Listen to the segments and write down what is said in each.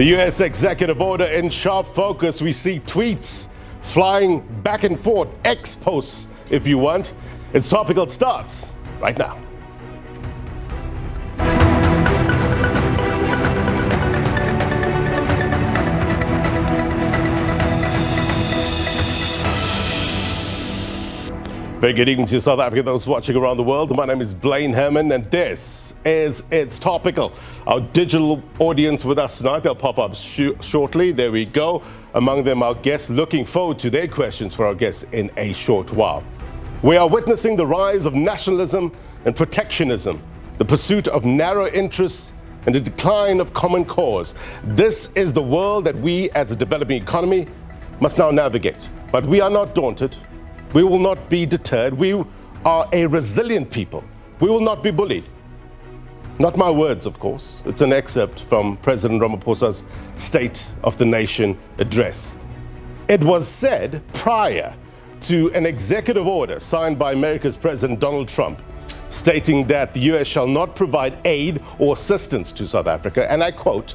The U.S. executive order in sharp focus. We see tweets flying back and forth, X posts, if you want. Its Topical starts right now. Very good evening to South Africa, those watching around the world. My name is Blaine Herman, and this is It's Topical. Our digital audience with us tonight, they'll pop up shortly. There we go. Among them, our guests. Looking forward to their questions for our guests in a short while. We are witnessing the rise of nationalism and protectionism, the pursuit of narrow interests and the decline of common cause. This is the world that we, as a developing economy, must now navigate. But we are not daunted. We will not be deterred. We are a resilient people. We will not be bullied. Not my words, of course. It's an excerpt from President Ramaphosa's State of the Nation address. It was said prior to an executive order signed by America's President Donald Trump, stating that the U.S. shall not provide aid or assistance to South Africa, and I quote,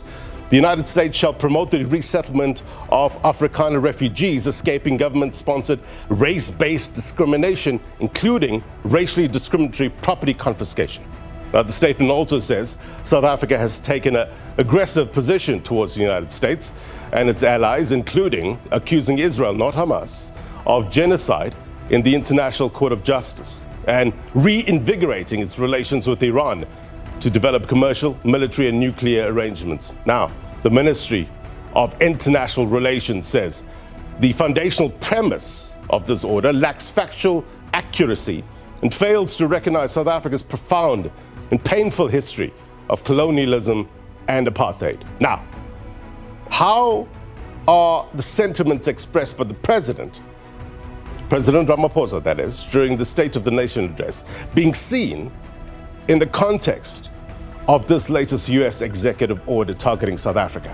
"The United States shall promote the resettlement of Afrikaner refugees escaping government-sponsored race-based discrimination, including racially discriminatory property confiscation." Now, the statement also says South Africa has taken an aggressive position towards the United States and its allies, including accusing Israel, not Hamas, of genocide in the International Court of Justice and reinvigorating its relations with Iran to develop commercial, military and nuclear arrangements. Now, the Ministry of International Relations says the foundational premise of this order lacks factual accuracy and fails to recognize South Africa's profound and painful history of colonialism and apartheid. Now, how are the sentiments expressed by the President Ramaphosa, that is, during the State of the Nation address, being seen in the context of this latest U.S. executive order targeting South Africa?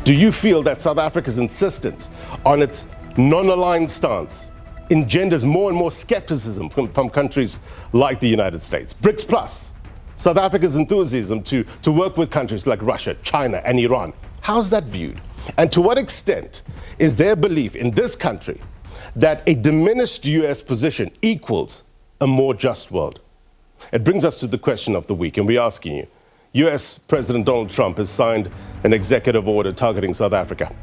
Do you feel that South Africa's insistence on its non-aligned stance engenders more and more skepticism from countries like the United States? BRICS Plus, South Africa's enthusiasm to work with countries like Russia, China, and Iran. How's that viewed? And to what extent is their belief in this country that a diminished U.S. position equals a more just world? It brings us to the question of the week, and we're asking you, U.S. President Donald Trump has signed an executive order targeting South Africa.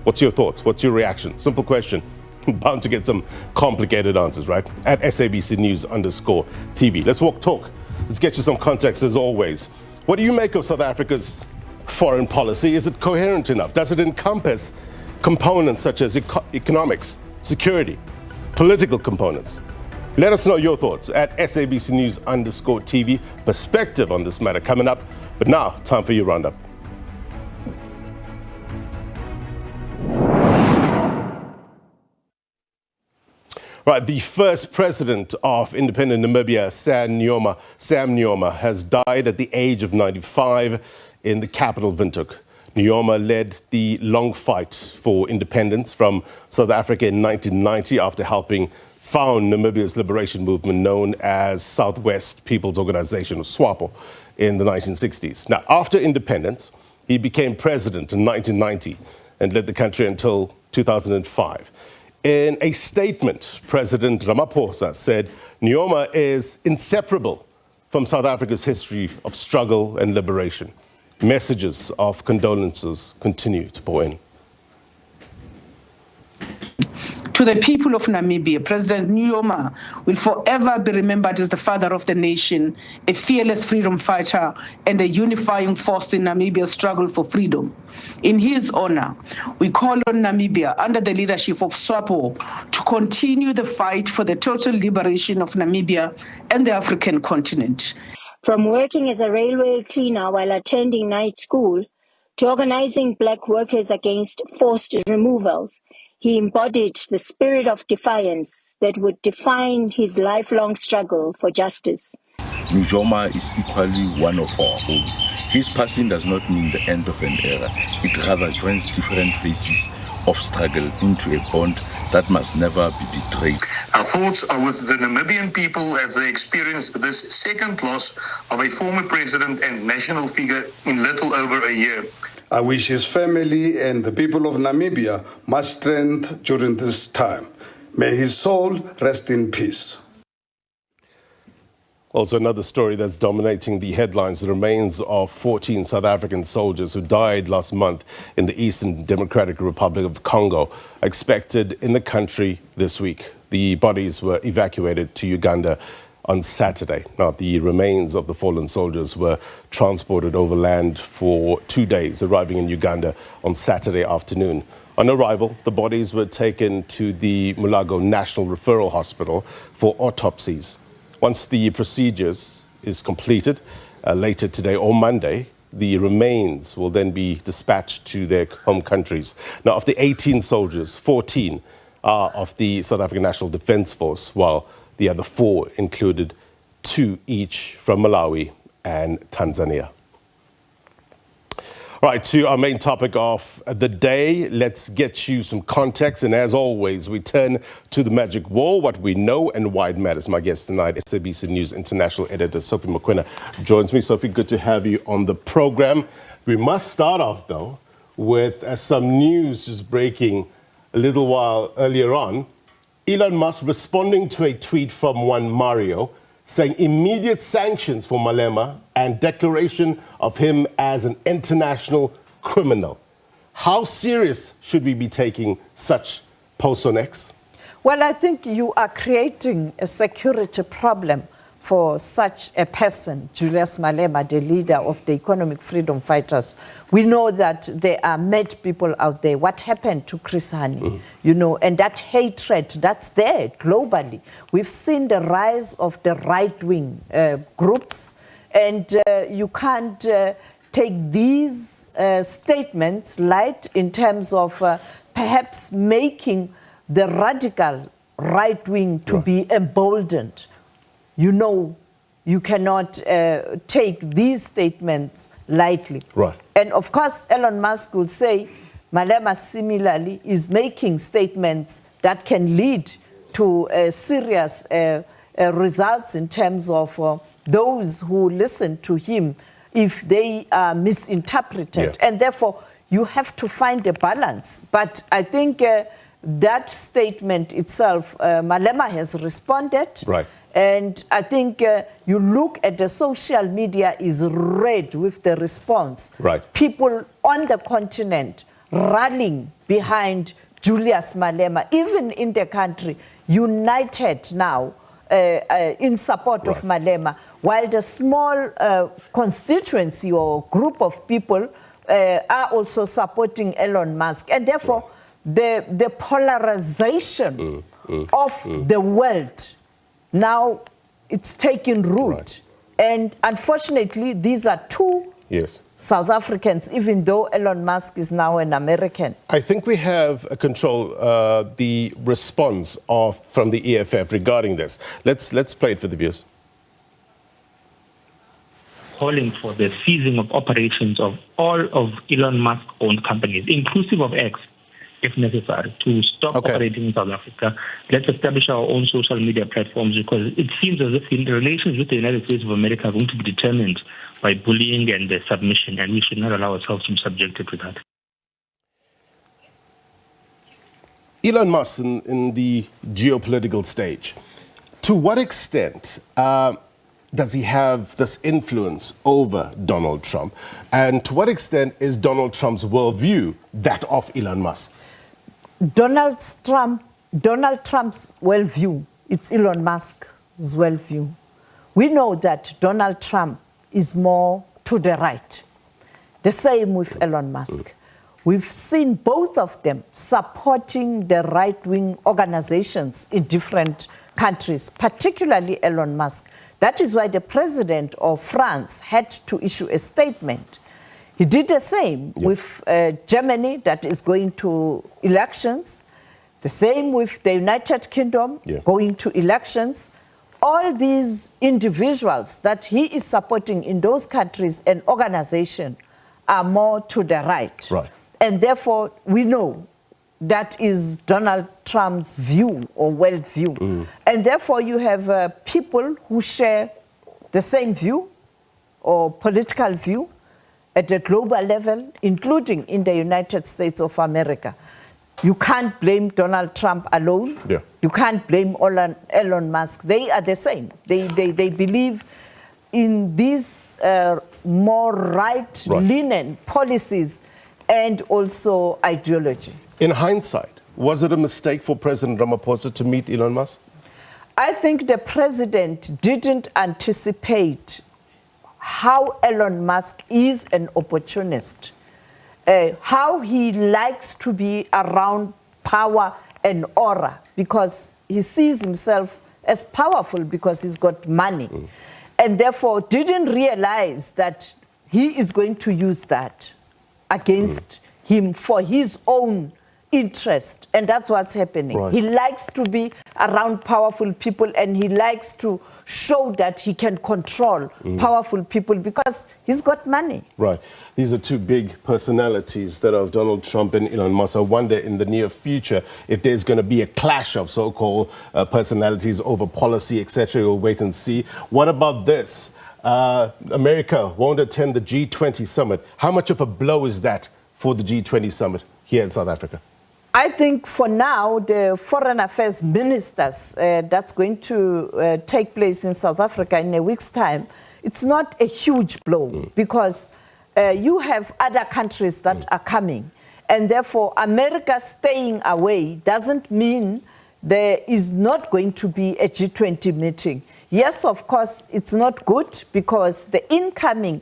What's your thoughts? What's your reaction? Simple question. Bound to get some complicated answers, right? At SABC News_TV. Let's walk talk. Let's get you some context as always. What do you make of South Africa's foreign policy? Is it coherent enough? Does it encompass components such as economics, security, political components? Let us know your thoughts at SABC News_TV. Perspective on this matter coming up. But now, time for your roundup. Right, the first president of independent Namibia, Sam Nujoma, has died at the age of 95 in the capital, Windhoek. Nujoma led the long fight for independence from South Africa in 1990 after helping found Namibia's liberation movement known as Southwest People's Organization, or SWAPO, in the 1960s. Now, after independence, he became president in 1990 and led the country until 2005. In a statement, President Ramaphosa said Nujoma is inseparable from South Africa's history of struggle and liberation. Messages of condolences continue to pour in. To the people of Namibia, President Nujoma will forever be remembered as the father of the nation, a fearless freedom fighter, and a unifying force in Namibia's struggle for freedom. In his honor, we call on Namibia, under the leadership of SWAPO, to continue the fight for the total liberation of Namibia and the African continent. From working as a railway cleaner while attending night school to organizing black workers against forced removals, he embodied the spirit of defiance that would define his lifelong struggle for justice. Nujoma is equally one of our own. His passing does not mean the end of an era. It rather joins different phases of struggle into a bond that must never be betrayed. Our thoughts are with the Namibian people as they experience this second loss of a former president and national figure in little over a year. I wish his family and the people of Namibia much strength during this time. May his soul rest in peace. Also, another story that's dominating the headlines, the remains of 14 South African soldiers who died last month in the Eastern Democratic Republic of Congo, expected in the country this week. The bodies were evacuated to Uganda on Saturday. Now, the remains of the fallen soldiers were transported overland for 2 days, arriving in Uganda on Saturday afternoon. On arrival, the bodies were taken to the Mulago National Referral Hospital for autopsies. Once the procedures is completed, later today or Monday, the remains will then be dispatched to their home countries. Now, of the 18 soldiers, 14 are of the South African National Defence Force, while the other 4 included 2 each from Malawi and Tanzania. Right, to our main topic of the day, let's get you some context. And as always, we turn to the magic wall, what we know and why it matters. My guest tonight, SABC News International Editor Sophie Mokoena, joins me. Sophie, good to have you on the program. We must start off, though, with some news just breaking a little while earlier on. Elon Musk responding to a tweet from one Mario, saying immediate sanctions for Malema and declaration of him as an international criminal. How serious should we be taking such posts on X? Well, I think you are creating a security problem for such a person, Julius Malema, the leader of the economic freedom fighters. We know that there are mad people out there. What happened to Chris Hani, and that hatred that's there globally. We've seen the rise of the right-wing groups, and you can't take these statements light in terms of perhaps making the radical right-wing to be emboldened. You cannot take these statements lightly. Right. And of course, Elon Musk would say Malema similarly is making statements that can lead to serious results in terms of those who listen to him if they are misinterpreted. Yeah. And therefore, you have to find a balance. But I think that statement itself, Malema has responded. Right. And I think you look at the social media is red with the response. Right. People on the continent rallying behind Julius Malema, even in the country, united now in support of Malema, while the small constituency or group of people are also supporting Elon Musk. And therefore, the polarization of the world, now it's taking root. Right. And unfortunately, these are 2 South Africans, even though Elon Musk is now an American. I think we have control the response from the EFF regarding this. Let's play it for the viewers. Calling for the ceasing of operations of all of Elon Musk-owned companies, inclusive of X, if necessary, to stop operating in South Africa. Let's establish our own social media platforms, because it seems as if the relations with the United States of America are going to be determined by bullying and submission, and we should not allow ourselves to be subjected to that. Elon Musk in the geopolitical stage, to what extent does he have this influence over Donald Trump? And to what extent is Donald Trump's worldview that of Elon Musk's? Donald Trump's worldview, it's Elon Musk's worldview. We know that Donald Trump is more to the right. The same with Elon Musk. We've seen both of them supporting the right-wing organizations in different countries, particularly Elon Musk. That is why the president of France had to issue a statement. He did the same with Germany, that is going to elections. The same with the United Kingdom, going to elections. All these individuals that he is supporting in those countries and organizations are more to the right. And therefore, we know that is Donald Trump's view or worldview. And therefore, you have people who share the same view or political view. at a global level, including in the United States of America. You can't blame Donald Trump alone. Yeah. You can't blame Elon Musk. They are the same. They believe in these more right-leaning policies and also ideology. In hindsight, was it a mistake for President Ramaphosa to meet Elon Musk? I think the president didn't anticipate how Elon Musk is an opportunist, how he likes to be around power and aura, because he sees himself as powerful because he's got money. And therefore didn't realize that he is going to use that against him for his own interest. And that's what's happening. Right. He likes to be around powerful people, and he likes to show that he can control powerful people because he's got money. Right. These are two big personalities, that of Donald Trump and Elon Musk. I wonder in the near future if there's going to be a clash of so-called personalities over policy, etc. We'll wait and see. What about this? America won't attend the G20 summit. How much of a blow is that for the G20 summit here in South Africa? I think for now, the foreign affairs ministers that's going to take place in South Africa in a week's time, it's not a huge blow because you have other countries that are coming. And therefore, America staying away doesn't mean there is not going to be a G20 meeting. Yes, of course, it's not good because the incoming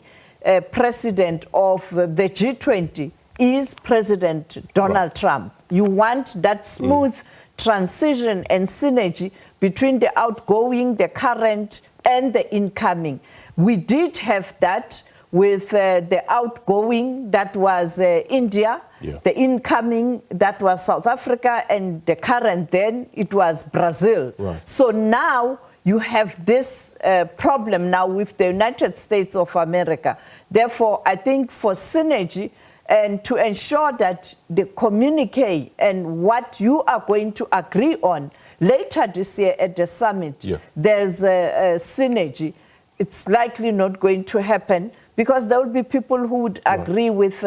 president of the G20 is President Donald Trump. You want that smooth transition and synergy between the outgoing, the current, and the incoming. We did have that with the outgoing, that was India, the incoming, that was South Africa, and the current then, it was Brazil. Right. So now you have this problem now with the United States of America. Therefore, I think for synergy, and to ensure that the communique and what you are going to agree on later this year at the summit, there's a synergy. It's likely not going to happen because there will be people who would agree with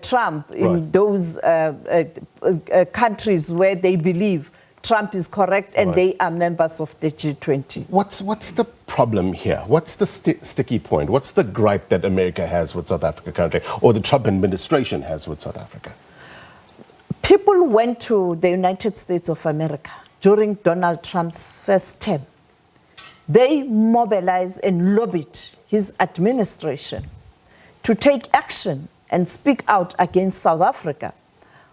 Trump in those countries where they believe Trump is correct and they are members of the G20. What's the problem here? What's the sticky point? What's the gripe that America has with South Africa currently, or the Trump administration has with South Africa? People went to the United States of America during Donald Trump's first term. They mobilized and lobbied his administration to take action and speak out against South Africa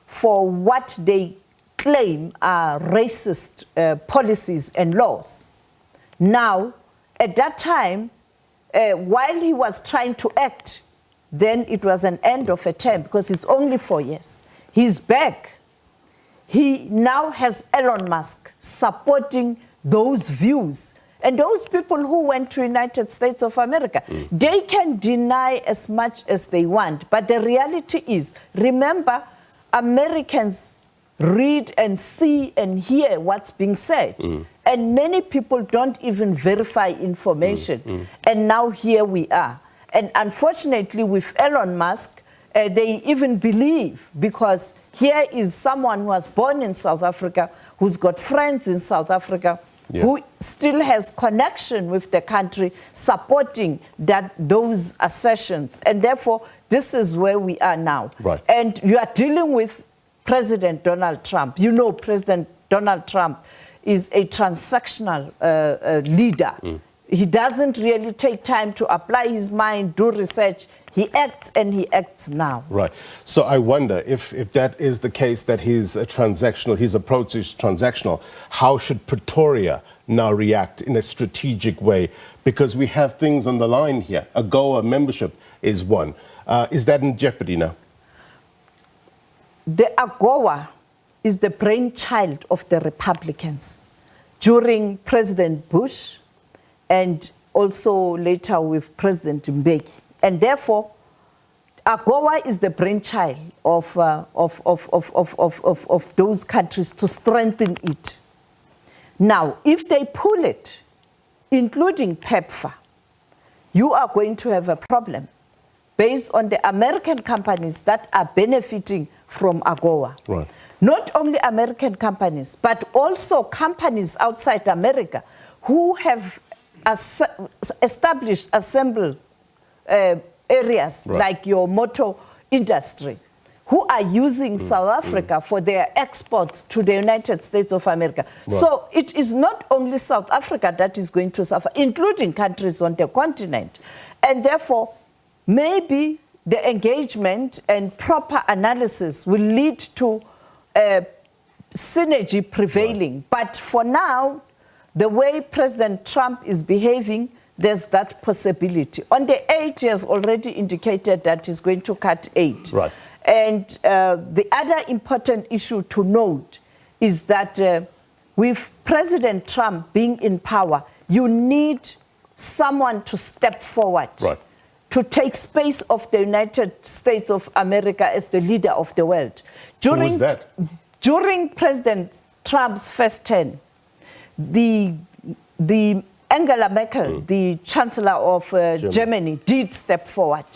for what they claim are racist policies and laws. Now, at that time, while he was trying to act, then it was an end of a term because it's only 4 years. He's back. He now has Elon Musk supporting those views. And those people who went to United States of America, they can deny as much as they want. But the reality is, remember, Americans read and see and hear what's being said. And many people don't even verify information. And now here we are. And unfortunately, with Elon Musk, they even believe, because here is someone who was born in South Africa, who's got friends in South Africa, who still has connection with the country, supporting those assertions. And therefore, this is where we are now. Right. And you are dealing with President Donald Trump. You know, President Donald Trump is a transactional leader. He doesn't really take time to apply his mind, do research. He acts, and he acts now. Right. So I wonder if that is the case, that he's a transactional, his approach is transactional, how should Pretoria now react in a strategic way? Because we have things on the line here. AGOA membership is one. Is that in jeopardy now? The AGOA is the brainchild of the Republicans during President Bush and also later with President Mbeki. And therefore, AGOA is the brainchild of those countries to strengthen it. Now, if they pull it, including PEPFAR, you are going to have a problem. based on the American companies that are benefiting from AGOA. Right. Not only American companies, but also companies outside America who have established assembled areas like your motor industry, who are using South Africa for their exports to the United States of America. Right. So it is not only South Africa that is going to suffer, including countries on the continent. And therefore, maybe the engagement and proper analysis will lead to synergy prevailing. Right. But for now, the way President Trump is behaving, there's that possibility. On the aid, he has already indicated that he's going to cut aid. Right. And the other important issue to note is that with President Trump being in power, you need someone to step forward, right, to take space of the United States of America as the leader of the world. Who was that? During President Trump's first term, the Angela Merkel, the Chancellor of Germany, did step forward.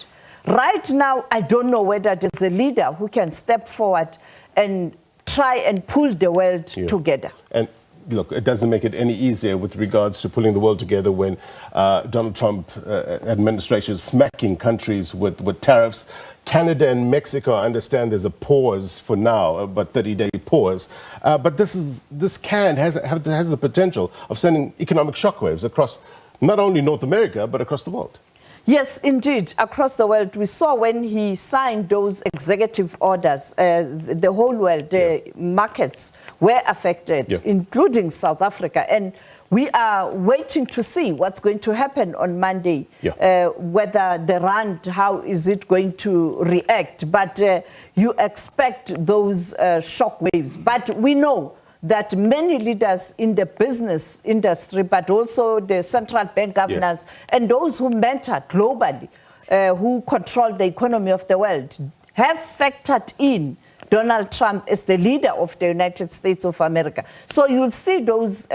Right now, I don't know whether there's a leader who can step forward and try and pull the world together. And look, it doesn't make it any easier with regards to pulling the world together when Donald Trump administration is smacking countries with tariffs. Canada and Mexico, I understand there's a pause for now, but 30-day pause. But this has the potential of sending economic shockwaves across not only North America, but across the world. Yes, indeed. Across the world, we saw when he signed those executive orders, the whole world, the markets were affected, including South Africa. And we are waiting to see what's going to happen on Monday, whether the rand, how is it going to react. But you expect those shock waves. But we know that many leaders in the business industry, but also the central bank governors and those who mentor globally, who control the economy of the world, have factored in Donald Trump as the leader of the United States of America. So you'll see those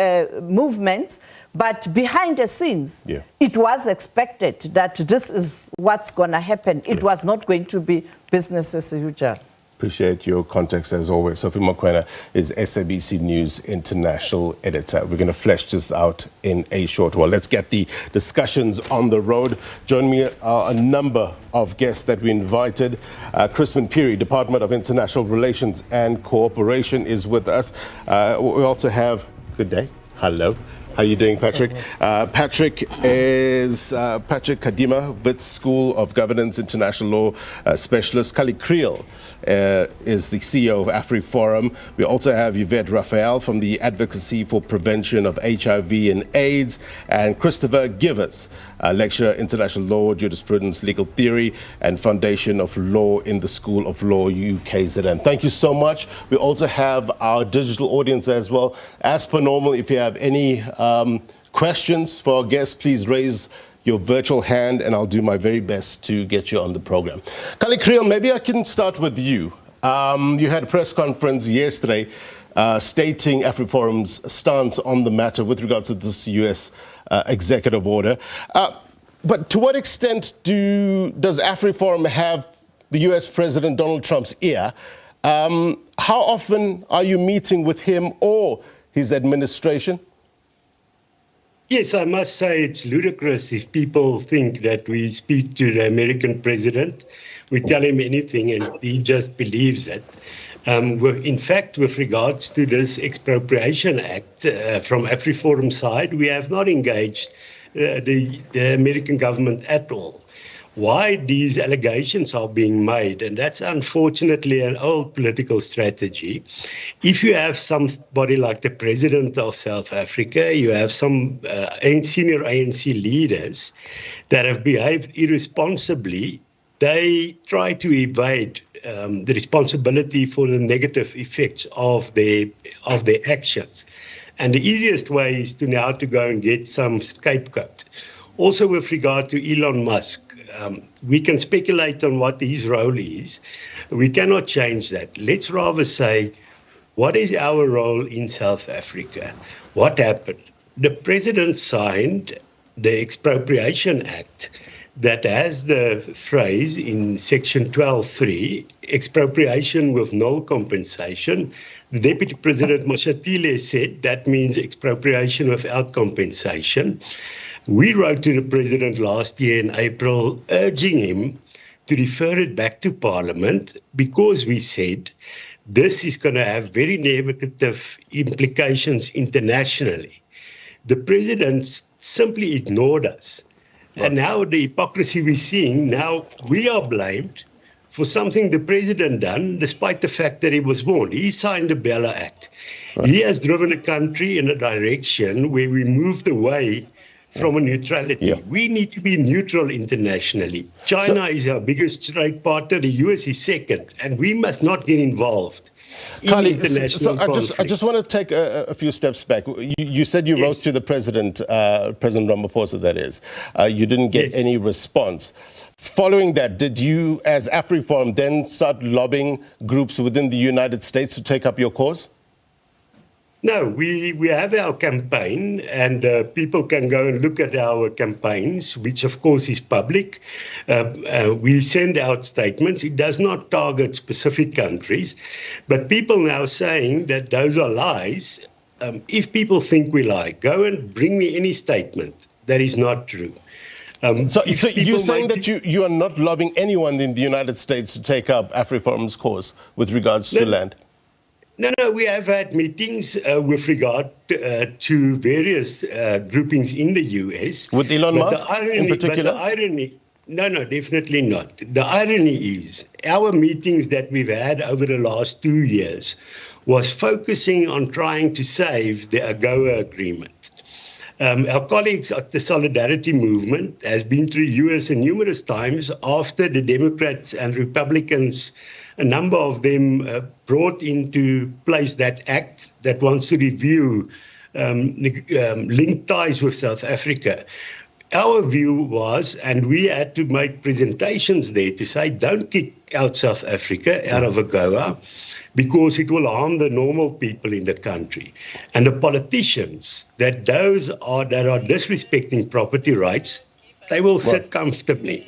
movements, but behind the scenes, it was expected that this is what's going to happen. It was not going to be business as usual. Appreciate your context as always. Sophie Mokoena is SABC News International Editor. We're going to flesh this out in a short while. Let's get the discussions on the road. Join me a number of guests that we invited. Chrisphin Phiri, Department of International Relations and Cooperation, is with us. We also have, good day, hello. How are you doing, Patrick? Patrick Kadima, Wits School of Governance International Law Specialist. Kriel is the CEO of Afriforum. We also have Yvette Raphael from the Advocacy for Prevention of HIV and AIDS, and Christopher Gevers, lecturer International Law, Jurisprudence, Legal Theory, and Foundation of Law in the School of Law, UKZN. Thank you so much. We also have our digital audience as well. As per normal, if you have any questions for our guests, please raise your virtual hand and I'll do my very best to get you on the program. Kallie, Kriel, maybe I can start with you. You had a press conference yesterday stating Afriforum's stance on the matter with regards to this U.S. executive order. But to what extent does Afriforum have the U.S. President Donald Trump's ear? How often are you meeting with him or his administration? Yes, I must say it's ludicrous if people think that we speak to the American president, we tell him anything and he just believes it. In fact, with regards to this Expropriation Act from Afriforum side, we have not engaged the American government at all. Why these allegations are being made, and that's unfortunately an old political strategy. If you have somebody like the president of South Africa, you have some senior ANC leaders that have behaved irresponsibly, they try to evade the responsibility for the negative effects of their actions. And the easiest way is to now to go and get some scapegoat. Also with regard to Elon Musk, we can speculate on what his role is. We cannot change that. Let's rather say, what is our role in South Africa? What happened? The president signed the Expropriation Act that has the phrase in section 12.3, expropriation with no compensation. The Deputy President Moshatile said that means expropriation without compensation. We wrote to the President last year in April urging him to refer it back to Parliament because we said this is going to have very negative implications internationally. The President simply ignored us. And now the hypocrisy we're seeing, now we are blamed for something the President done, despite the fact that he was warned. He signed the Bella Act. He has driven the country in a direction where we moved away from a neutrality. We need to be neutral internationally. China is our biggest trade partner, the US is second, and we must not get involved. Kallie, I just want to take a few steps back. You said you wrote to the President, President Ramaphosa, that is. You didn't get any response. Following that, did you, as Afriforum, then start lobbying groups within the United States to take up your cause? No, we have our campaign, and people can go and look at our campaigns, which of course is public. We send out statements. It does not target specific countries, but people now saying that those are lies. If people think we lie, go and bring me any statement that is not true. So you're saying that you are not lobbying anyone in the United States to take up Afriforum's cause with regards to land? No, we have had meetings with regard to various groupings in the US. With Elon Musk in particular? But the irony, no, definitely not. The irony is our meetings that we've had over the last 2 years was focusing on trying to save the AGOA agreement. Our colleagues at the Solidarity Movement has been to the US numerous times after the Democrats and Republicans, a number of them brought into place that act that wants to review linked ties with South Africa. Our view was, and we had to make presentations there to say, don't kick out South Africa out of AGOA because it will harm the normal people in the country. And the politicians that are disrespecting property rights, they will sit comfortably.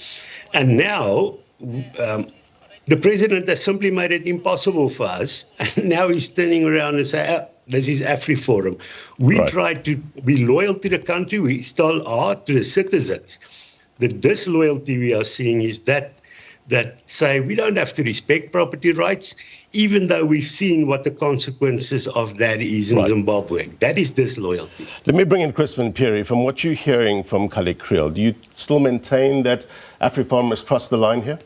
And now the President has simply made it impossible for us. And now he's turning around and saying, this is Afriforum. We try to be loyal to the country. We still are to the citizens. The disloyalty we are seeing is that say we don't have to respect property rights, even though we've seen what the consequences of that is in Zimbabwe. That is disloyalty. Let me bring in Chrisphin Phiri. From what you're hearing from Kallie Kriel, do you still maintain that Afriforum has crossed the line here?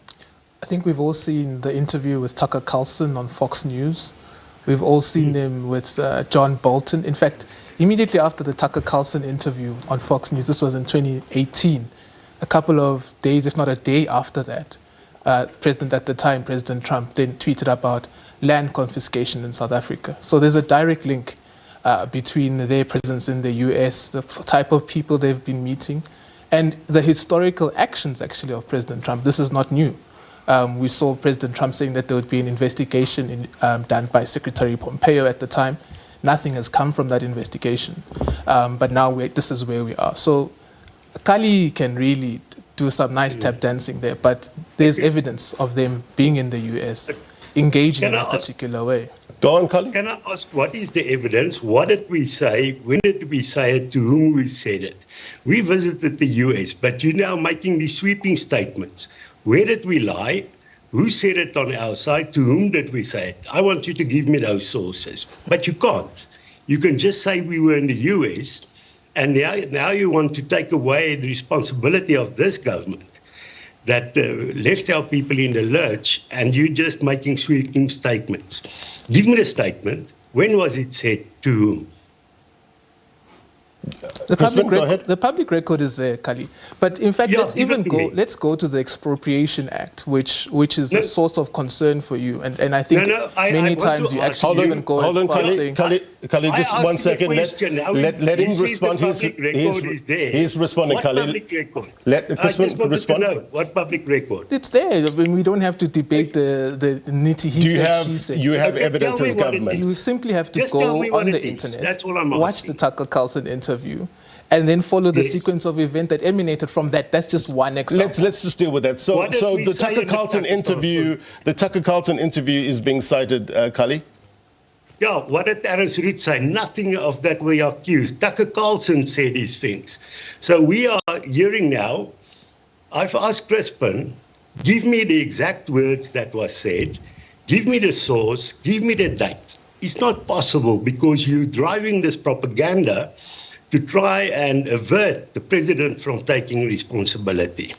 I think we've all seen the interview with Tucker Carlson on Fox News. We've all seen them with John Bolton. In fact, immediately after the Tucker Carlson interview on Fox News, this was in 2018, a couple of days, if not a day after that, President Trump, then tweeted about land confiscation in South Africa. So there's a direct link between their presence in the US, the type of people they've been meeting, and the historical actions, actually, of President Trump. This is not new. We saw President Trump saying that there would be an investigation done by Secretary Pompeo at the time. Nothing has come from that investigation. But now this is where we are. So Kallie can really do some nice tap dancing there, but there's evidence of them being in the US, engaging in a particular way. Go on, Kallie. Can I ask, what is the evidence? What did we say? When did we say it? To whom we said it? We visited the US, but you're now making these sweeping statements. Where did we lie? Who said it on our side? To whom did we say it? I want you to give me those sources. But you can't. You can just say we were in the US, and now you want to take away the responsibility of this government that left our people in the lurch, and you're just making sweeping statements. Give me the statement. When was it said to whom? The public record is there, Kallie. But in fact, let's go to the Expropriation Act, which is a source of concern for you. And I think many times you actually even go as far as saying... Kallie, just 1 second. Let him respond. He's responding, Kallie. Let Chrisphin respond. What public record? It's there. I mean, we don't have to debate the nitty he said, she said. You have evidence as government. You simply have to go on the internet, That's all I'm asking. watch the Tucker Carlson interview, and then follow the sequence of events that emanated from that. That's just one example. Let's just deal with that. So the Tucker Carlson interview, is being cited, Kallie? Yeah, what did Aris Root say? Nothing of that we are accused. Tucker Carlson said these things. So we are hearing now, I've asked Chrisphin, give me the exact words that was said, give me the source, give me the date. It's not possible because you're driving this propaganda to try and avert the president from taking responsibility.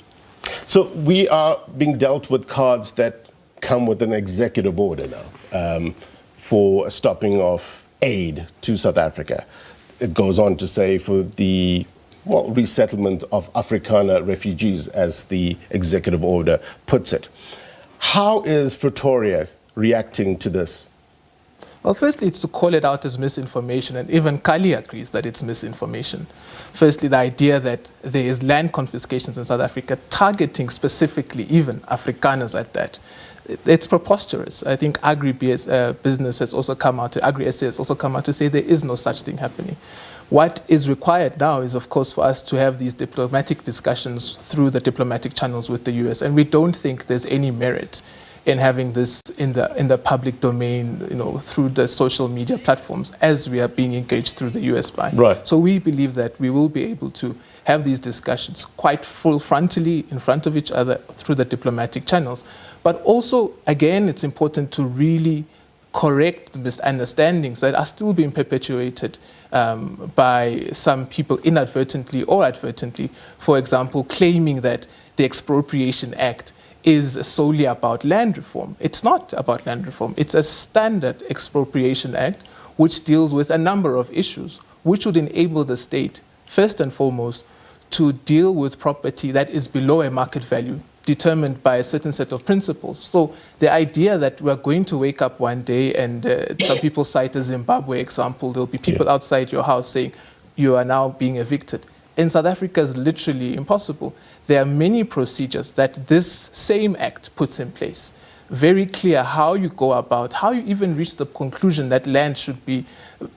So we are being dealt with cards that come with an executive order now for a stopping of aid to South Africa. It goes on to say for the resettlement of Afrikaner refugees, as the executive order puts it. How is Pretoria reacting to this? Well, firstly, it's to call it out as misinformation, and even Kallie agrees that it's misinformation. Firstly, the idea that there is land confiscations in South Africa targeting specifically even Afrikaners at that, it's preposterous. I think agri-business has also come out, Agri-SA has also come out to say there is no such thing happening. What is required now is, of course, for us to have these diplomatic discussions through the diplomatic channels with the US, and we don't think there's any merit in having this in the public domain, through the social media platforms, as we are being engaged through the US by. Right. So we believe that we will be able to have these discussions quite full-frontally in front of each other through the diplomatic channels. But also, again, it's important to really correct the misunderstandings that are still being perpetuated by some people inadvertently or advertently, for example, claiming that the Expropriation Act is solely about land reform. It's not about land reform. It's a standard expropriation act which deals with a number of issues, which would enable the state, first and foremost, to deal with property that is below a market value, determined by a certain set of principles. So the idea that we're going to wake up one day and some people cite a Zimbabwe example, there'll be people outside your house saying, you are now being evicted. In South Africa, is literally impossible. There are many procedures that this same act puts in place. Very clear how you go about, how you even reach the conclusion that land should be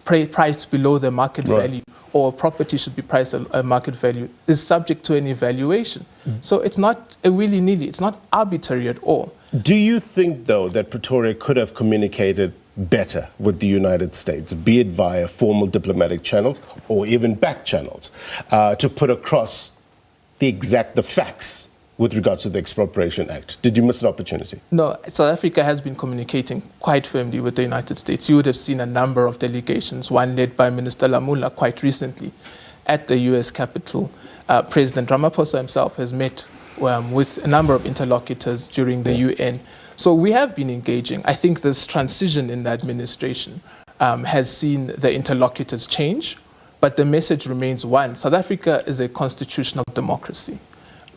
priced below the market value, or property should be priced at market value, is subject to an evaluation. So it's not a willy-nilly, it's not arbitrary at all. Do you think, though, that Pretoria could have communicated better with the United States, be it via formal diplomatic channels or even back channels, to put across the facts with regards to the Expropriation Act? Did you miss an opportunity? No, South Africa has been communicating quite firmly with the United States. You would have seen a number of delegations, one led by Minister Lamula quite recently at the US Capitol. President Ramaphosa himself has met with a number of interlocutors during the UN. So we have been engaging. I think this transition in the administration has seen the interlocutors change, but the message remains one. South Africa is a constitutional democracy.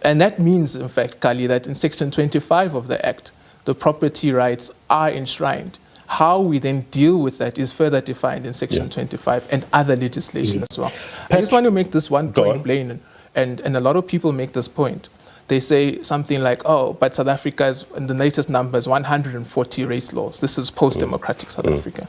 And that means, in fact, Kallie, that in Section 25 of the Act, the property rights are enshrined. How we then deal with that is further defined in Section 25 and other legislation as well. I just want to make this one point, Blaine, and a lot of people make this point. They say something like, oh, but South Africa is, in the latest numbers, 140 race laws. This is post-democratic South Africa.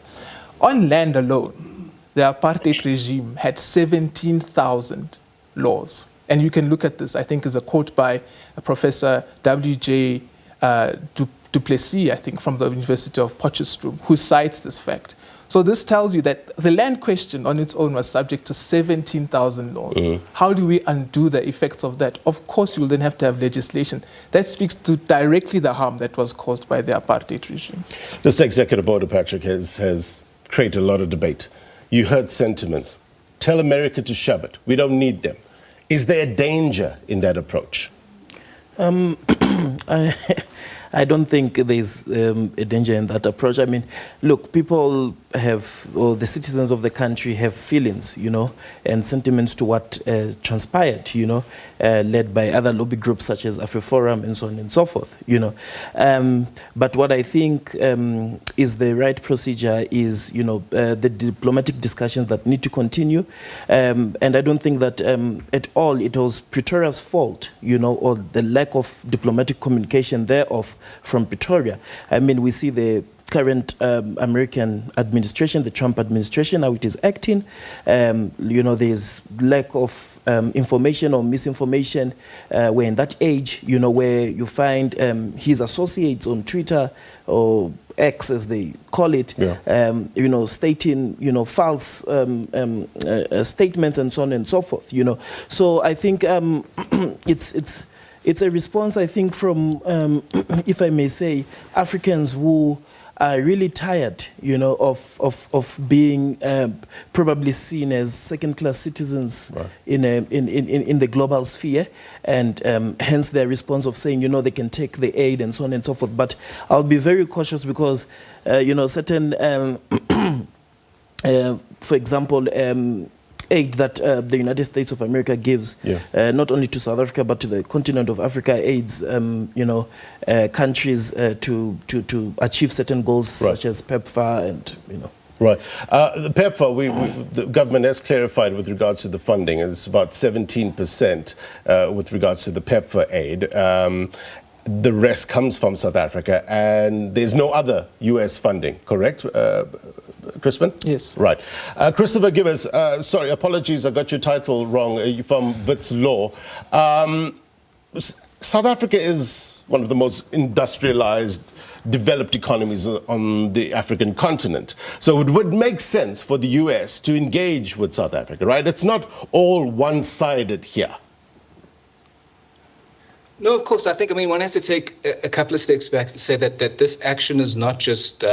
On land alone, the apartheid regime had 17,000 laws. And you can look at this, I think, is a quote by Professor W.J. Du Plessis, I think, from the University of Potchefstroom, who cites this fact. So this tells you that the land question on its own was subject to 17,000 laws. How do we undo the effects of that? Of course, you will then have to have legislation. That speaks to directly the harm that was caused by the apartheid regime. This executive order, Patrick, has created a lot of debate. You heard sentiments. Tell America to shove it. We don't need them. Is there a danger in that approach? I don't think there's a danger in that approach. I mean, look, people have, or the citizens of the country have feelings, and sentiments to what transpired, led by other lobby groups such as Afriforum and so on and so forth, But what I think is the right procedure is, the diplomatic discussions that need to continue. And I don't think that at all it was Pretoria's fault, or the lack of diplomatic communication thereof from Pretoria. I mean, we see the current American administration, the Trump administration, how it is acting. There's lack of information or misinformation. We're in that age, where you find his associates on Twitter or X, as they call it, stating, false statements and so on and so forth. So I think it's a response, I think, from, if I may say, Africans who are really tired, of being probably seen as second-class citizens in the global sphere, and hence their response of saying, they can take the aid and so on and so forth. But I'll be very cautious because, certain, for example, aid that the United States of America gives, not only to South Africa but to the continent of Africa, aids countries to achieve certain goals such as PEPFAR and Right. The PEPFAR, the government has clarified with regards to the funding. It's about 17% with regards to the PEPFAR aid. The rest comes from South Africa, and there's no other U.S. funding, correct, Chrisphin? Yes. Right. Christopher Gevers, sorry, apologies, I got your title wrong, from Wits Law. South Africa is one of the most industrialized, developed economies on the African continent. So it would make sense for the U.S. to engage with South Africa, right? It's not all one-sided here. No, of course. I think, one has to take a couple of steps back to say that this action is not just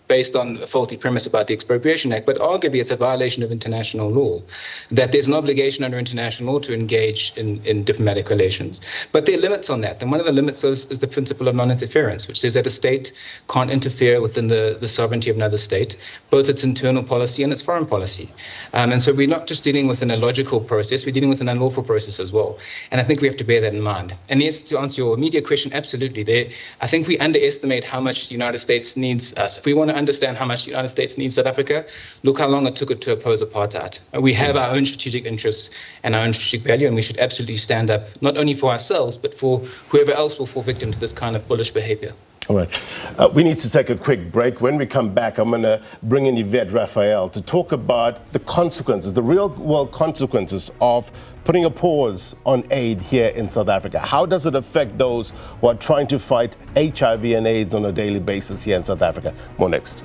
based on a faulty premise about the Expropriation Act, but arguably it's a violation of international law, that there's an obligation under international law to engage in diplomatic relations. But there are limits on that. And one of the limits is the principle of non-interference, which says that a state can't interfere within the sovereignty of another state, both its internal policy and its foreign policy. And so we're not just dealing with an illogical process, we're dealing with an unlawful process as well. And I think we have to bear that in mind. And yes, to answer your immediate question, absolutely. I think we underestimate how much the United States needs us. If we want to understand how much the United States needs South Africa, look how long it took it to oppose apartheid. We have our own strategic interests and our own strategic value, and we should absolutely stand up, not only for ourselves, but for whoever else will fall victim to this kind of bullish behavior. All right. We need to take a quick break. When we come back, I'm going to bring in Yvette Raphael to talk about the consequences, the real-world consequences of putting a pause on aid here in South Africa. How does it affect those who are trying to fight HIV and AIDS on a daily basis here in South Africa? More next.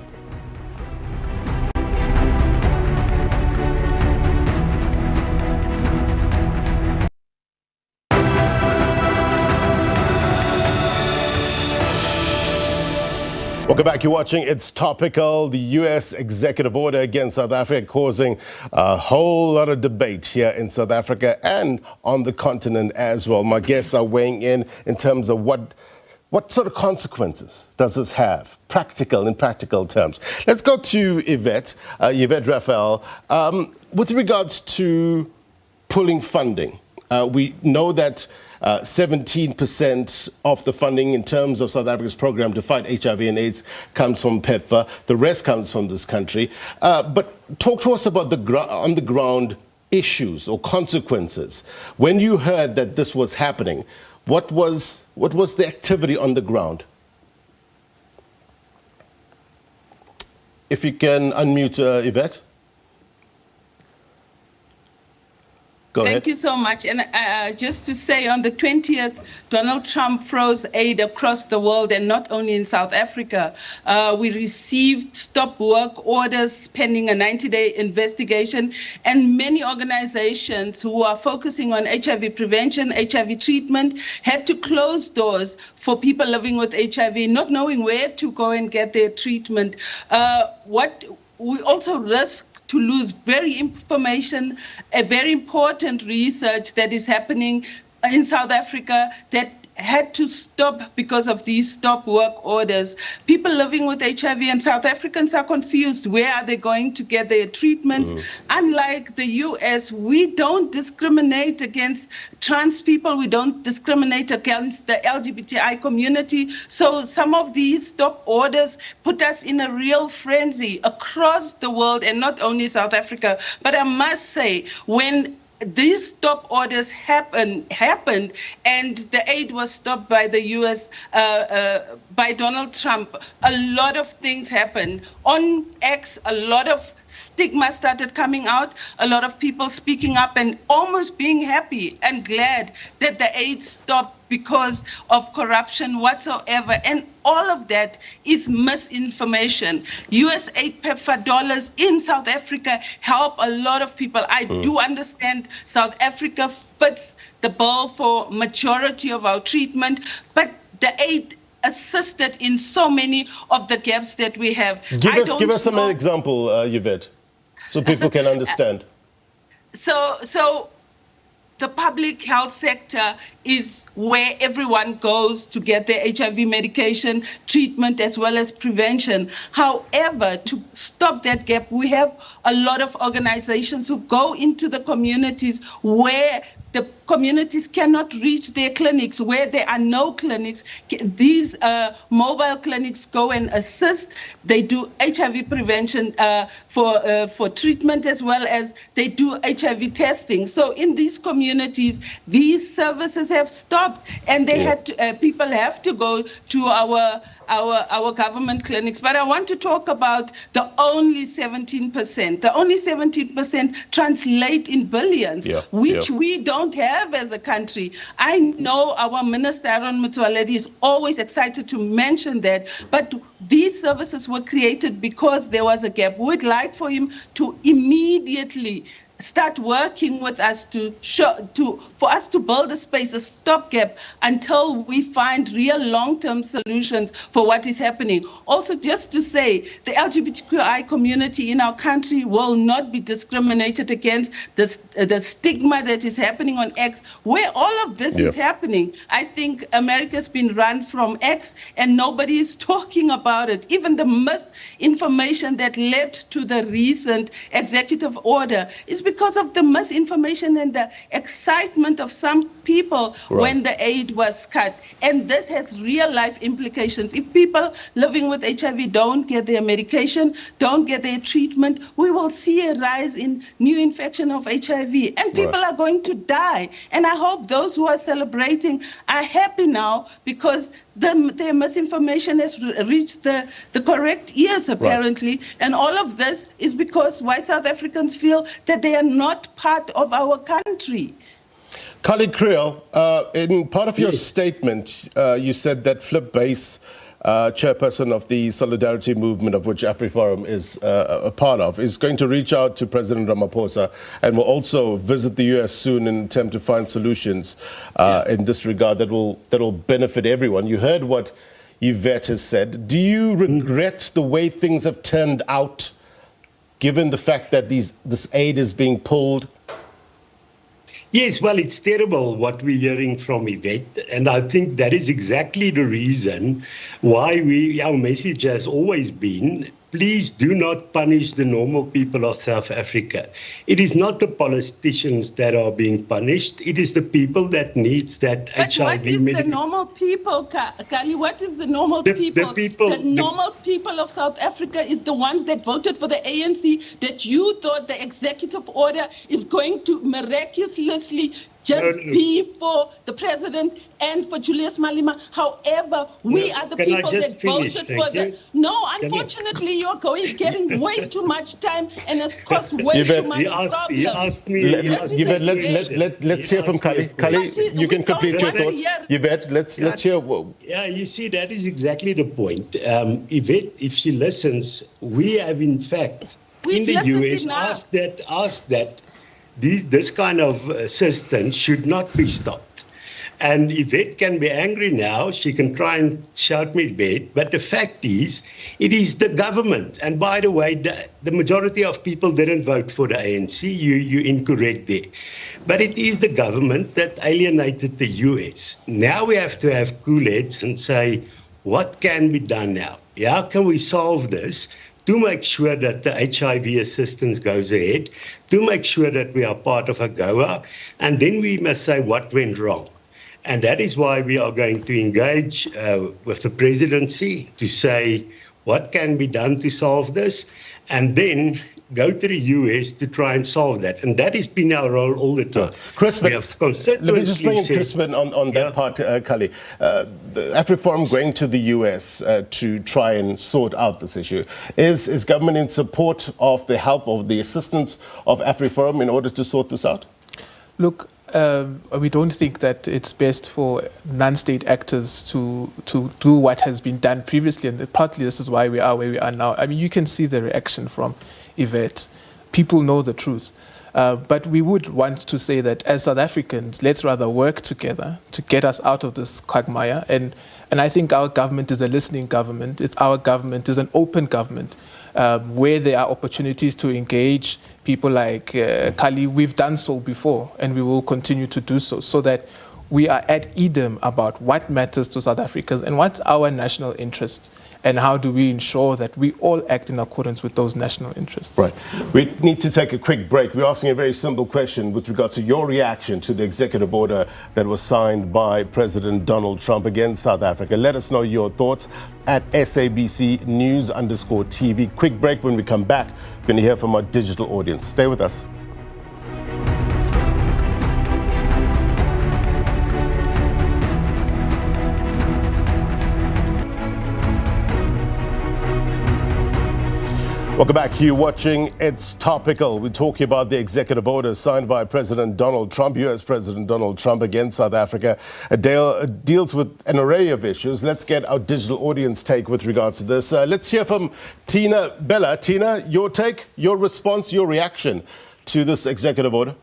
Welcome back. You're watching It's Topical. The U.S. executive order against South Africa causing a whole lot of debate here in South Africa and on the continent as well. My guests are weighing in terms of what sort of consequences does this have, in practical terms. Let's go to Yvette Raphael. With regards to pulling funding, we know that 17% of the funding in terms of South Africa's program to fight HIV and AIDS comes from PEPFAR. The rest comes from this country. But talk to us about the on-the-ground issues or consequences. When you heard that this was happening, what was the activity on the ground? If you can unmute Yvette. Thank you so much. And just to say, on the 20th, Donald Trump froze aid across the world, and not only in South Africa. We received stop work orders pending a 90-day investigation, and many organizations who are focusing on HIV prevention, HIV treatment, had to close doors for people living with HIV, not knowing where to go and get their treatment. What we also risk to lose very important research that is happening in South Africa that had to stop because of these stop work orders. People living with HIV and South Africans are confused. Where are they going to get their treatments? Unlike the US, we don't discriminate against trans people. We don't discriminate against the LGBTI community. So some of these stop orders put us in a real frenzy across the world, and not only South Africa. But I must say, when these stop orders happened, and the aid was stopped by the U.S., by Donald Trump, a lot of things happened. On X, a lot of stigma started coming out, a lot of people speaking up and almost being happy and glad that the aid stopped because of corruption whatsoever. And all of that is misinformation. US aid PEPFAR dollars in South Africa help a lot of people. I do understand South Africa fits the bill for majority of our treatment, but the aid assisted in so many of the gaps that we have. Give us some example, Yvette, so people can understand. So the public health sector is where everyone goes to get their HIV medication, treatment, as well as prevention. However, to stop that gap, we have a lot of organizations who go into the communities where the communities cannot reach their clinics, where there are no clinics. These mobile clinics go and assist. They do HIV prevention for treatment, as well as they do HIV testing. So in these communities, these services have stopped, and they had to, people have to go to our government clinics. But I want to talk about the only 17%. The only 17% translate in billions, which we don't have as a country. I know our Minister Aaron Motsoaledi is always excited to mention that, but these services were created because there was a gap. We'd like for him to immediately start working with us for us to build a space, a stopgap, until we find real long-term solutions for what is happening. Also, just to say, the LGBTQI community in our country will not be discriminated against. The stigma that is happening on X, where all of this is happening, I think America's been run from X, and nobody is talking about it. Even the misinformation that led to the recent executive order is because of the misinformation and the excitement of some people when the aid was cut. And this has real life implications. If people living with HIV don't get their medication, don't get their treatment, we will see a rise in new infection of HIV, and people are going to die. And I hope those who are celebrating are happy now, because the misinformation has reached the correct ears, apparently. And all of this is because white South Africans feel that they are not part of our country. Kallie, Kriel, in part of your statement, you said that Flip Base, chairperson of the Solidarity Movement, of which Afriforum is a part of, is going to reach out to President Ramaphosa and will also visit the US soon in an attempt to find solutions in this regard that will benefit everyone. You heard what Yvette has said. Do you regret the way things have turned out, given the fact that this aid is being pulled? Yes, well, it's terrible what we're hearing from Yvette, and I think that is exactly the reason why our message has always been, please do not punish the normal people of South Africa. It is not the politicians that are being punished, it is the people that needs that HIV medication. What is the normal people, Kallie? What is the normal people? The normal people of South Africa is the ones that voted for the ANC, that you thought the executive order is going to miraculously just be for the president and for Julius Malema. However, we are the people that voted for the... No, unfortunately, you're getting way too much time, and it's caused way too much problem. He asked me... Let's hear from Kallie. Kallie, you can complete your thoughts. Yvette, let's hear... Yeah, you see, that is exactly the point. Yvette, if she listens, we have, in fact, in the US, asked that this kind of assistance should not be stopped. And Yvette can be angry now, she can try and shout me dead, but the fact is, it is the government. And by the way, the majority of people didn't vote for the ANC, you're incorrect there. But it is the government that alienated the US. Now we have to have cool heads and say, what can be done now? How can we solve this to make sure that the HIV assistance goes ahead, to make sure that we are part of AGOA, and then we must say what went wrong. And that is why we are going to engage with the presidency to say what can be done to solve this, and then go to the US to try and solve that. And that has been our role all the time. Crispin, let me just bring in Crispin on that part, Kallie. The Afriforum going to the US to try and sort out this issue. Is government in support of the help, of the assistance of Afriforum in order to sort this out? Look, we don't think that it's best for non-state actors to do what has been done previously, and partly this is why we are where we are now. I mean, you can see the reaction from Yvette. People know the truth. But we would want to say that as South Africans, let's rather work together to get us out of this quagmire. And I think our government is a listening government. Our government is an open government where there are opportunities to engage people like Kallie. We've done so before, and we will continue to do so, so that we are at Edom about what matters to South Africans and what's our national interest, and how do we ensure that we all act in accordance with those national interests. Right. We need to take a quick break. We're asking a very simple question with regards to your reaction to the executive order that was signed by President Donald Trump against South Africa. Let us know your thoughts at SABC News_TV. Quick break. When we come back, we're going to hear from our digital audience. Stay with us. Welcome back. You're watching It's Topical. We're talking about the executive order signed by President Donald Trump, U.S. President Donald Trump, against South Africa. It deals with an array of issues. Let's get our digital audience take with regards to this. Let's hear from Tina Bella. Tina, your take, your response, your reaction to this executive order.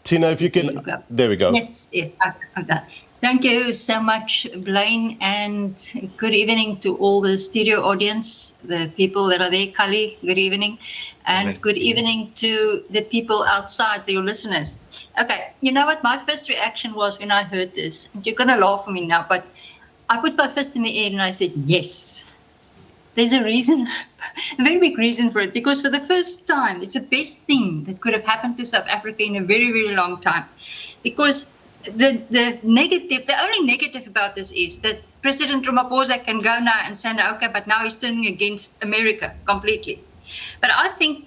Tina, if you can... There we go. Yes, I've got. Thank you so much, Blaine, and good evening to all the studio audience, the people that are there. Kallie, good evening, and good evening to the people outside, your listeners. Okay, you know what? My first reaction was when I heard this, and you're going to laugh at me now, but I put my fist in the air and I said, yes. There's a reason, a very big reason for it, because for the first time, it's the best thing that could have happened to South Africa in a very, very long time, because the only negative about this is that President Ramaphosa can go now and say, no, okay, but now he's turning against America completely. But I think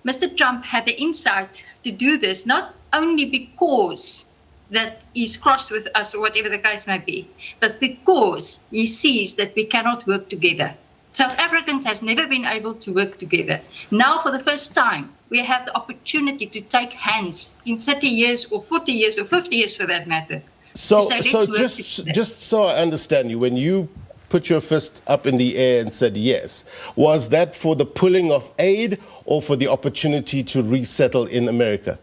Mr. Trump had the insight to do this, not only because that he's crossed with us or whatever the case may be, but because he sees that we cannot work together. South Africans has never been able to work together. Now, for the first time, we have the opportunity to take hands in 30 years or 40 years or 50 years for that matter. So just so I understand you, when you put your fist up in the air and said yes, was that for the pulling of aid or for the opportunity to resettle in America?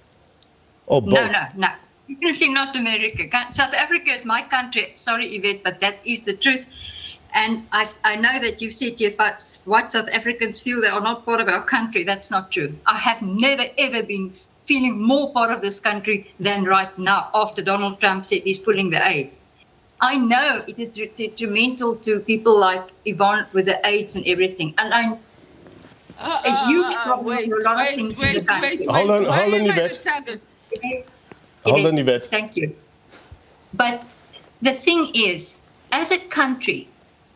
Or both? No. Definitely not America. South Africa is my country. Sorry, Yvette, but that is the truth. And I know that you said what South Africans feel they are not part of our country. That's not true. I have never, ever been feeling more part of this country than right now after Donald Trump said he's pulling the aid. I know it is detrimental to people like Yvonne with the AIDS and everything. And I'm a huge problem for a lot of things in the country. Hold on, Yvette. Hold on, Yvette. Thank you. But the thing is, as a country,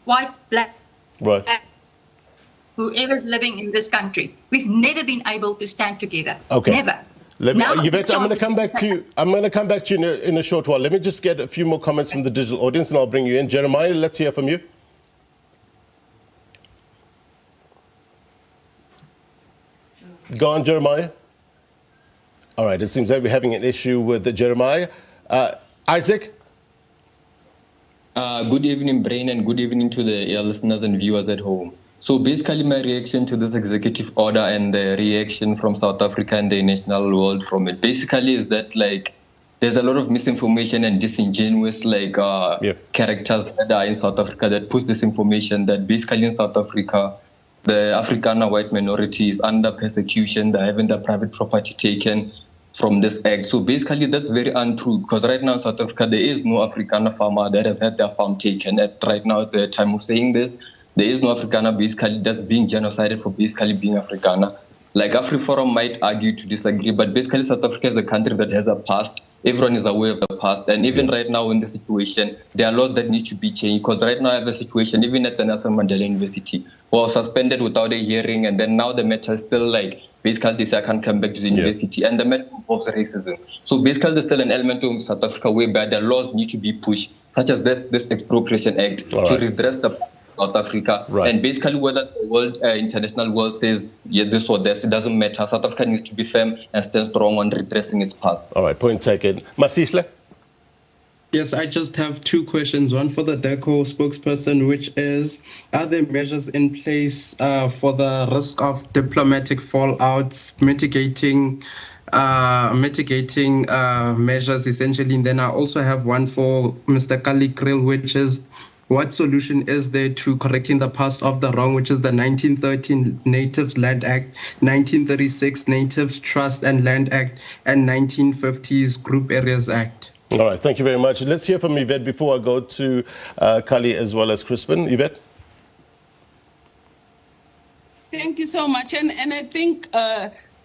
white, black, right, whoever's living in this country, we've never been able to stand together. Okay. Never. Yvette, I'm going to come back to you. In a short while. Let me just get a few more comments from the digital audience, and I'll bring you in. Jeremiah, let's hear from you. Go on, Jeremiah. All right. It seems like we're having an issue with the Jeremiah. Isaac. Good evening, Brain, and good evening to the listeners and viewers at home. So basically my reaction to this executive order and the reaction from South Africa and the national world from it basically is that there's a lot of misinformation and disingenuous characters that are in South Africa that push this information that basically in South Africa, the Afrikaner white minority is under persecution, they're having their private property taken from this act. So basically that's very untrue, because right now in South Africa there is no Afrikaner farmer that has had their farm taken. Right now at the time of saying this, there is no Afrikaner basically that's being genocided for basically being Afrikaner. Like Afriforum might argue to disagree, but basically South Africa is a country that has a past. Everyone is aware of the past. And even right now in the situation, there are laws that need to be changed. Because right now I have a situation, even at the Nelson Mandela University, was suspended without a hearing, and then now the matter is still like, basically they say I can't come back to the university, and the matter involves racism. So basically there's still an element in South Africa whereby the laws need to be pushed, such as this Expropriation Act, to redress the South Africa. And basically whether the world, international world says this or this, it doesn't matter. South Africa needs to be firm and stand strong on redressing its past. All right, point taken. Masihle? Yes, I just have two questions. One for the DIRCO spokesperson, which is, are there measures in place for the risk of diplomatic fallouts, mitigating measures essentially? And then I also have one for Mr. Kallie Kriel, which is, what solution is there to correcting the past of the wrong, which is the 1913 Natives Land Act, 1936 Natives Trust and Land Act, and 1950s Group Areas Act? All right, thank you very much. Let's hear from Yvette before I go to Kallie as well as Chrisphin. Yvette? Thank you so much. And I think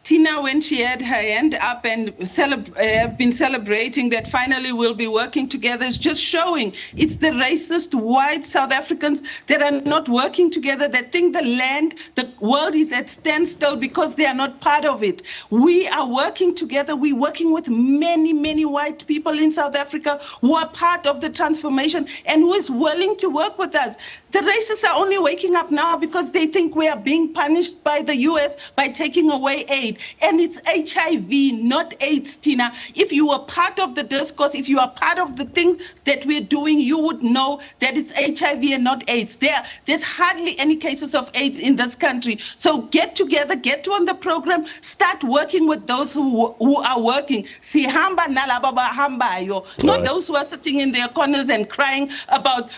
Tina, when she had her hand up and have been celebrating that finally we'll be working together, is just showing it's the racist white South Africans that are not working together, that think the world is at standstill because they are not part of it. We are working together. We're working with many, many white people in South Africa who are part of the transformation and who is willing to work with us. The racists are only waking up now because they think we are being punished by the US by taking away aid. And it's HIV, not AIDS, Tina. If you were part of the discourse, if you are part of the things that we're doing, you would know that it's HIV and not AIDS. There's hardly any cases of AIDS in this country. So get together, get on the program, start working with those who are working. Sihamba nalababa hambayo. Not those who are sitting in their corners and crying about,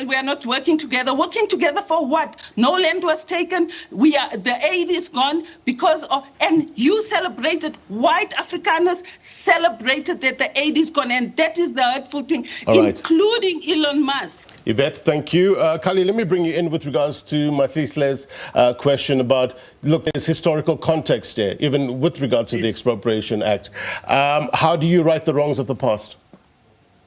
we are not working together. Working together for what? No land was taken. The aid is gone because of, and you celebrated, white Afrikaners celebrated that the aid is gone, and that is the hurtful thing, including Elon Musk. Yvette, thank you. Kallie, let me bring you in with regards to Masihle's question about, look, there's historical context here, even with regard to the Expropriation Act. How do you right the wrongs of the past?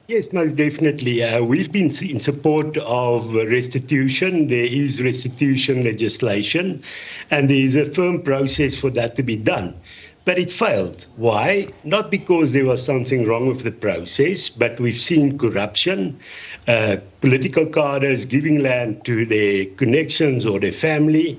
Yes, most definitely. We've been in support of restitution. There is restitution legislation, and there is a firm process for that to be done. But it failed. Why? Not because there was something wrong with the process, but we've seen corruption, political cadres giving land to their connections or their family,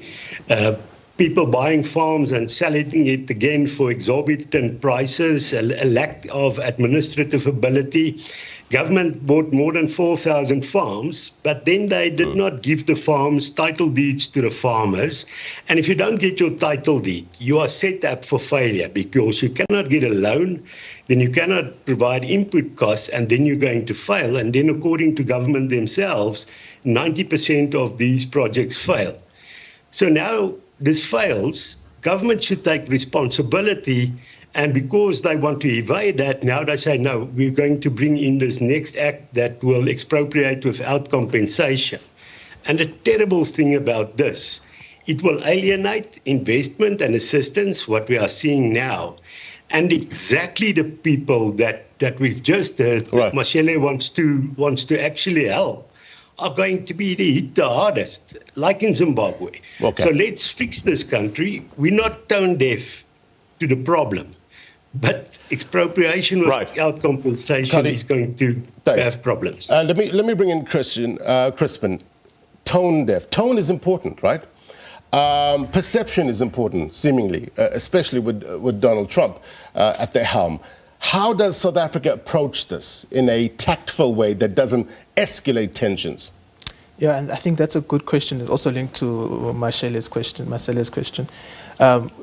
people buying farms and selling it again for exorbitant prices, a lack of administrative ability. Government bought more than 4,000 farms, but then they did not give the farms title deeds to the farmers. And if you don't get your title deed, you are set up for failure because you cannot get a loan, then you cannot provide input costs, and then you're going to fail. And then according to government themselves, 90% of these projects fail. So now this fails, government should take responsibility. And because they want to evade that, now they say, no, we're going to bring in this next act that will expropriate without compensation. And the terrible thing about this, it will alienate investment and assistance, what we are seeing now. And exactly the people that we've just heard, that Mashele wants to actually help, are going to be hit the hardest, like in Zimbabwe. So let's fix this country. We're not tone deaf to the problem. But expropriation without compensation is going to have problems. Let me bring in Chrisphin. Tone deaf. Tone is important, right? Perception is important, seemingly, especially with Donald Trump at the helm. How does South Africa approach this in a tactful way that doesn't escalate tensions? Yeah, and I think that's a good question. It's also linked to Marcela's question.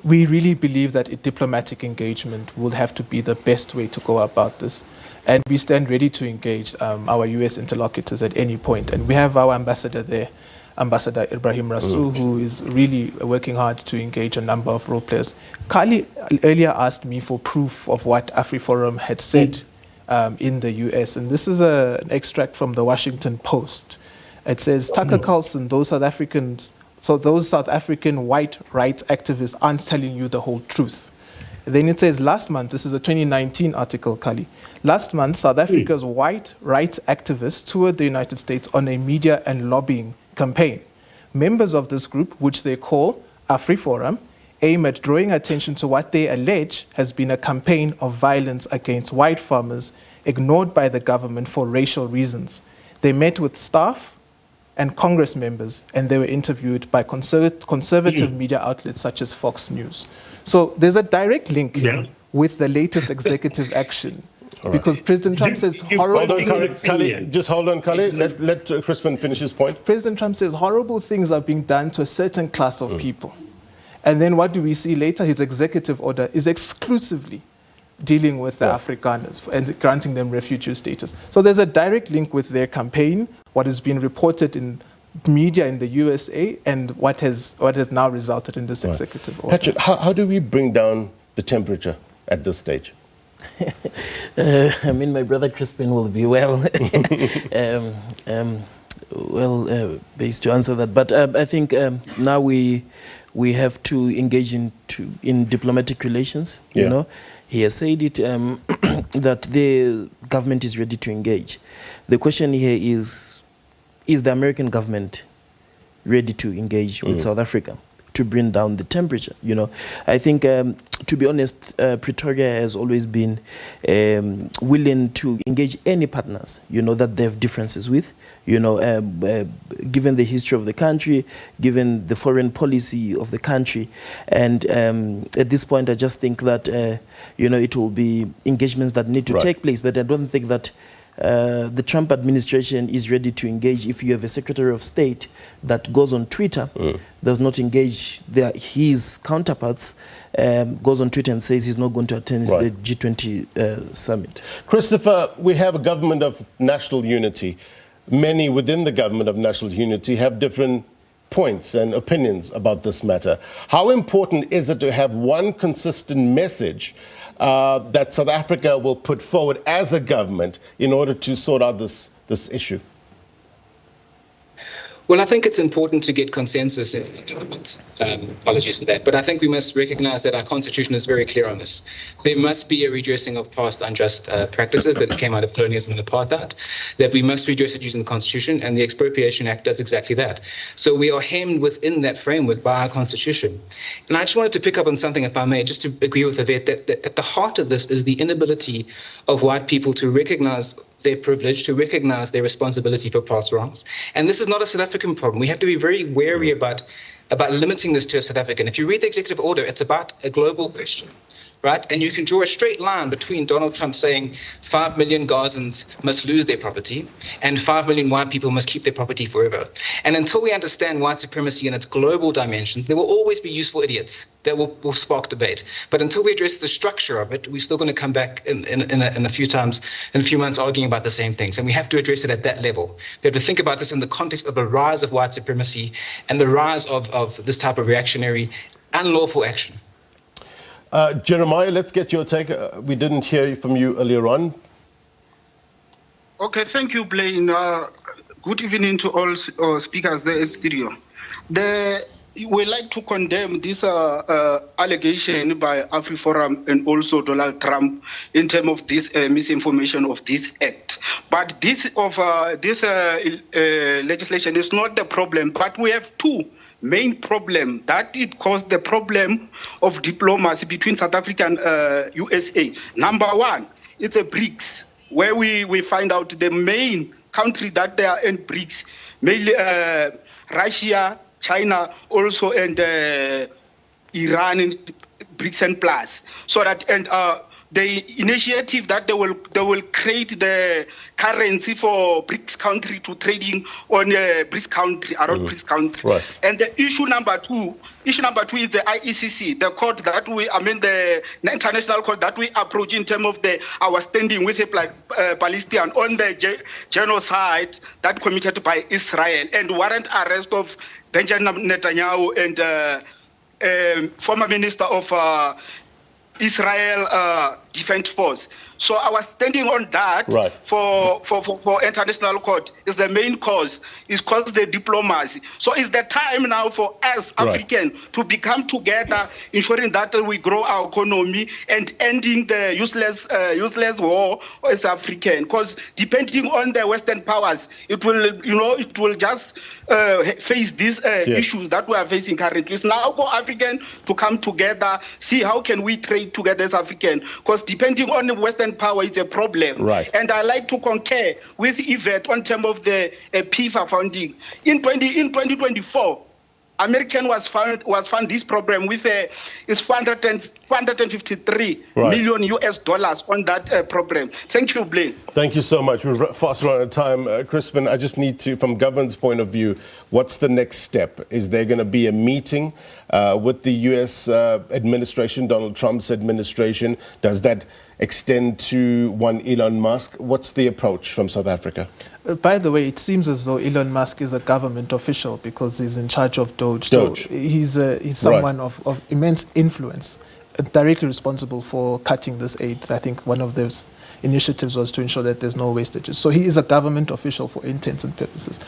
We really believe that a diplomatic engagement will have to be the best way to go about this. And we stand ready to engage our US interlocutors at any point. And we have our ambassador there, Ambassador Ibrahim Rasool, who is really working hard to engage a number of role players. Kallie earlier asked me for proof of what Afriforum had said in the US. And this is an extract from the Washington Post. It says, Tucker Carlson, those South African white rights activists aren't telling you the whole truth. And then it says last month, this is a 2019 article, Kallie. Last month, South Africa's white rights activists toured the United States on a media and lobbying campaign. Members of this group, which they call Afriforum, aim at drawing attention to what they allege has been a campaign of violence against white farmers ignored by the government for racial reasons. They met with staff and Congress members, and they were interviewed by conservative media outlets such as Fox News. So there's a direct link with the latest executive action. Because President Trump says horrible things. Kallie, just hold on, Kallie. Let Chrisphin finish his point. President Trump says horrible things are being done to a certain class of people. And then what do we see later? His executive order is exclusively dealing with the Afrikaners and granting them refugee status. So there's a direct link with their campaign, what has been reported in media in the USA, and what has now resulted in this executive order. Patrick, how do we bring down the temperature at this stage? I mean, my brother Crispin will be based to answer that. But I think now we have to engage in diplomatic relations. You know, he has said it that the government is ready to engage. The question here is the American government ready to engage with South Africa to bring down the temperature? You know, I think, to be honest, Pretoria has always been willing to engage any partners, you know, that they have differences with. You know, given the history of the country, given the foreign policy of the country, and at this point, I just think that you know, it will be engagements that need to take place. But I don't think that the Trump administration is ready to engage if you have a Secretary of State that goes on Twitter, does not engage his counterparts, goes on Twitter and says he's not going to attend the G20 summit. Christopher, we have a government of national unity. Many within the government of national unity have different points and opinions about this matter. How important is it to have one consistent message that South Africa will put forward as a government in order to sort out this issue? Well, I think it's important to get consensus in government. Apologies for that. But I think we must recognize that our constitution is very clear on this. There must be a redressing of past unjust practices that came out of colonialism and apartheid, that we must redress it using the constitution, and the Expropriation Act does exactly that. So we are hemmed within that framework by our constitution. And I just wanted to pick up on something, if I may, just to agree with Yvette, that at the heart of this is the inability of white people to recognize their privilege, to recognize their responsibility for past wrongs. And this is not a South African problem. We have to be very wary about limiting this to a South African. If you read the executive order, it's about a global question, right? And you can draw a straight line between Donald Trump saying 5 million Gazans must lose their property and 5 million white people must keep their property forever. And until we understand white supremacy in its global dimensions, there will always be useful idiots that will spark debate. But until we address the structure of it, we're still going to come back in a few months arguing about the same things. And we have to address it at that level. We have to think about this in the context of the rise of white supremacy and the rise of this type of reactionary, unlawful action. Jeremiah, let's get your take. We didn't hear from you earlier on. Okay, thank you, Blaine. Good evening to all speakers there in studio. We like to condemn this allegation by Afriforum and also Donald Trump in terms of this misinformation of this act. But this legislation is not the problem, but we have two main problem that it caused the problem of diplomacy between South Africa and USA. Number one, it's a BRICS, where we find out the main country that they are in BRICS, mainly Russia, China, also and Iran in BRICS and plus. So that the initiative that they will create the currency for BRICS country to trading on BRICS country, around BRICS country. Right. And the issue number two is the IECC, the court that the international court that we approach in terms of our standing with Palestine on the genocide that committed by Israel and warrant arrest of Benjamin Netanyahu and former minister of Israel, defense force. So our standing on that for international court is the main cause, is cause the diplomacy. So it's the time now for us African to become together, ensuring that we grow our economy and ending the useless war as African. Because depending on the Western powers, it will just face these issues that we are facing currently. It's now for African to come together, see how can we trade together as African. Because depending on the Western power, it's a problem. And I like to concur with Yvette on terms of the PIFA funding. In 2024, American was fund this program with is 453 million US dollars on that program. Thank you, Blaine. Thank you so much. We're fast running out of time. Chrisphin, I just need to, from government's point of view, what's the next step? Is there going to be a meeting with the US administration, Donald Trump's administration? Does that extend to one Elon Musk? What's the approach from South Africa? By the way, it seems as though Elon Musk is a government official because he's in charge of Doge. So he's someone of immense influence, directly responsible for cutting this aid. I think one of those initiatives was to ensure that there's no wastages. So he is a government official for intents and purposes.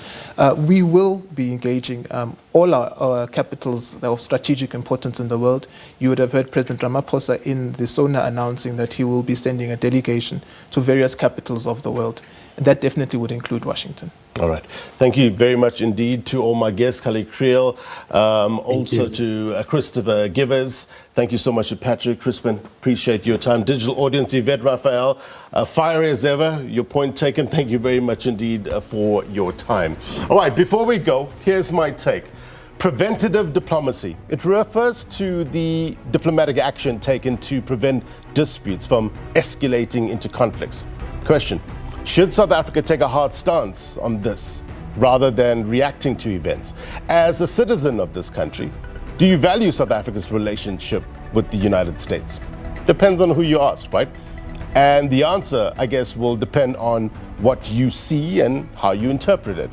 We will be engaging all our capitals of strategic importance in the world. You would have heard President Ramaphosa in the SONA announcing that he will be sending a delegation to various capitals of the world. And that definitely would include Washington. All right. Thank you very much indeed to all my guests, Kallie, Kriel, also to Christopher Gevers. Thank you so much to Patrick, Chrisphin. Appreciate your time. Digital audience, Yvette Raphael, fiery as ever. Your point taken. Thank you very much indeed for your time. All right, before we go, here's my take. Preventative diplomacy. It refers to the diplomatic action taken to prevent disputes from escalating into conflicts. Question. Should South Africa take a hard stance on this rather than reacting to events? As a citizen of this country, do you value South Africa's relationship with the United States? Depends on who you ask, right? And the answer, I guess, will depend on what you see and how you interpret it.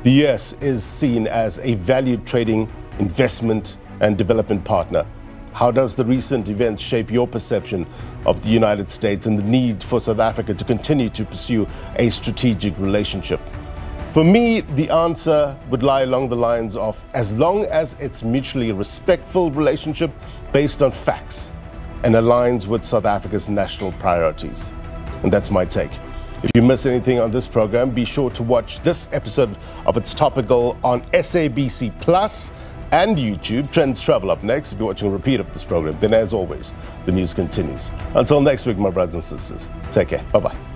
The US is seen as a valued trading, investment, and development partner. How does the recent events shape your perception of the United States and the need for South Africa to continue to pursue a strategic relationship? For me, the answer would lie along the lines of as long as it's mutually respectful relationship based on facts and aligns with South Africa's national priorities. And that's my take. If you miss anything on this program, be sure to watch this episode of It's Topical on SABC Plus and YouTube. Trends Travel up next if you're watching a repeat of this program. Then as always, the news continues. Until next week, my brothers and sisters, take care. Bye-bye.